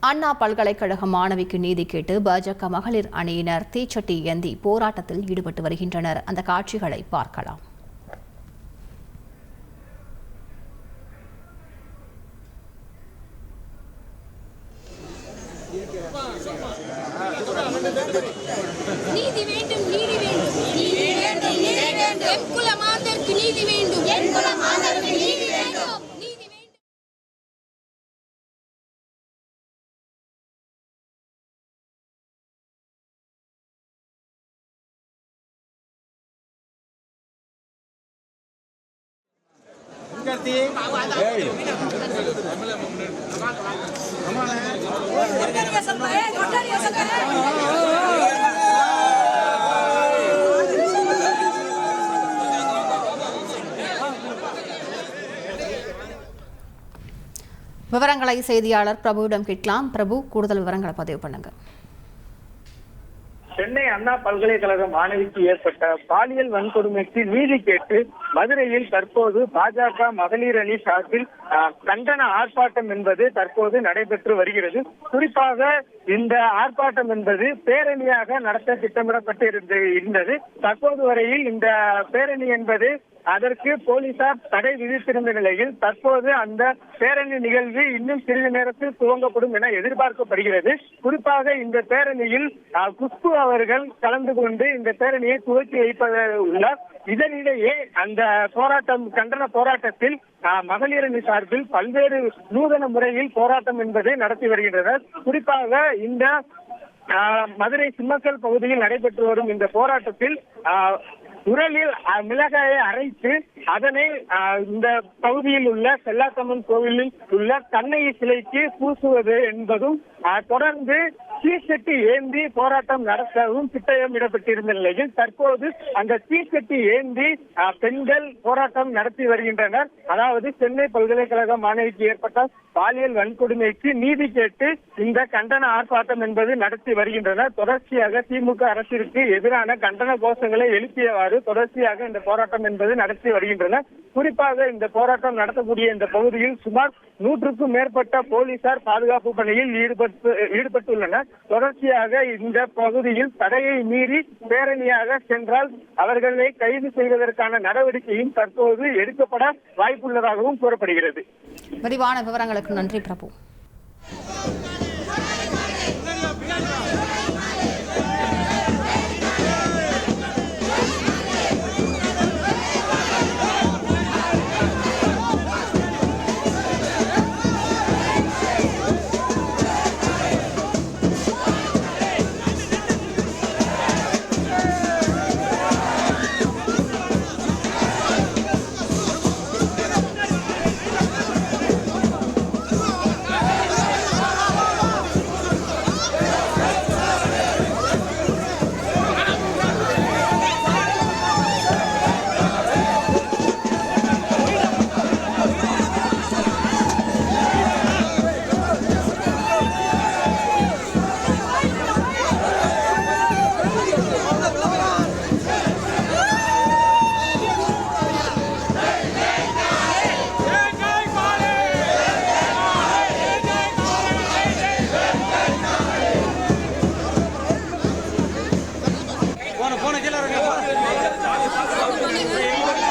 அண்ணா பல்கலைக்கழக மாணவிக்கு நீதி கேட்டு பாஜக மகளிர் அணியினர் தீச்சட்டி ஏந்தி போராட்டத்தில் ஈடுபட்டு வருகின்றனர். அந்த காட்சிகளை பார்க்கலாம். நீதி வேண்டும், நீதி வேண்டும், நீதி வேண்டும், நீதி வேண்டும். என் குல மாதருக்கு நீதி வேண்டும், என் குல மாதருக்கு நீதி வேண்டும், நீதி வேண்டும். விவரங்களை செய்தியாளர் பிரபுவிடம் கேட்கலாம். பிரபு, கூடுதல் விவரங்களை பதிவு பண்ணுங்க. சென்னை அண்ணா பல்கலைக்கழக மாணவிக்கு ஏற்பட்ட பாலியல் வன்கொடுமைக்கு நீதி கேட்டு மதுரையில் தற்போது பாஜக மகளிர் அணி சார்பில் கண்டன ஆர்ப்பாட்டம் என்பது தற்போது நடைபெற்று வருகிறது. குறிப்பாக இந்த ஆர்ப்பாட்டம் என்பது பேரணியாக நடத்த திட்டமிடப்பட்டு இருந்தது. தற்போது வரையில் இந்த பேரணி என்பது அதற்கு போலீசார் தடை விதித்திருந்த நிலையில் தற்போது அந்த பேரணி நிகழ்வு இன்னும் சிறிது நேரத்தில் துவங்கப்படும் என எதிர்பார்க்கப்படுகிறது. குறிப்பாக இந்த பேரணியில் குஷ்பு அவர்கள் கலந்து கொண்டு இந்த பேரணியை துவக்கி வைப்பதுள்ளார். இதனிடையே அந்த கண்டன போராட்டத்தில் மகளிர் அணி சார்பில் பல்வேறு நூதன முறையில் போராட்டம் என்பதை நடத்தி வருகின்றனர். குறிப்பாக இந்த மதுரை சிம்மக்கல் பகுதியில் நடைபெற்று வரும் இந்த போராட்டத்தில் உரலில் மிளகாயை அரைத்து அதனை இந்த பகுதியில் உள்ள செல்லாத்தம்மன் கோவிலில் உள்ள கண்ணகி சிலைக்கு பூசுவது என்பதும் தொடர்ந்து தீச்சட்டி ஏந்தி போராட்டம் நடத்தவும் திட்டமிடப்பட்டிருந்த நிலையில் தற்போது அந்த தீச்சட்டி ஏந்தி பெண்கள் போராட்டம் நடத்தி வருகின்றனர். அதாவது சென்னை பல்கலைக்கழக மாணவிக்கு ஏற்பட்ட பாலியல் வன்கொடுமைக்கு நீதி கேட்டு இந்த கண்டன ஆர்ப்பாட்டம் என்பது நடத்தி வருகின்றனர். தொடர்ச்சியாக திமுக அரசிற்கு எதிரான கண்டன கோஷங்களை எழுப்பியவாறு தொடர்ச்சியாக இந்த போராட்டம் என்பது நடத்தி வருகின்றனர். குறிப்பாக இந்த போராட்டம் நடத்தக்கூடிய இந்த பகுதியில் சுமார் 100க்கும் மேற்பட்ட போலீசார் பாதுகாப்பு பணியில் ஈடுபட்டுள்ளனர். தொடர்ச்சியாக இந்த பகுதியில் தடையை மீறி பேரணியாக சென்றால் அவர்களை கைது செய்வதற்கான நடவடிக்கையும் தற்போது எடுக்கப்பட வாய்ப்புள்ளதாகவும் கூறப்படுகிறது. விரிவான விவரங்களுக்கு நன்றி பிரபு.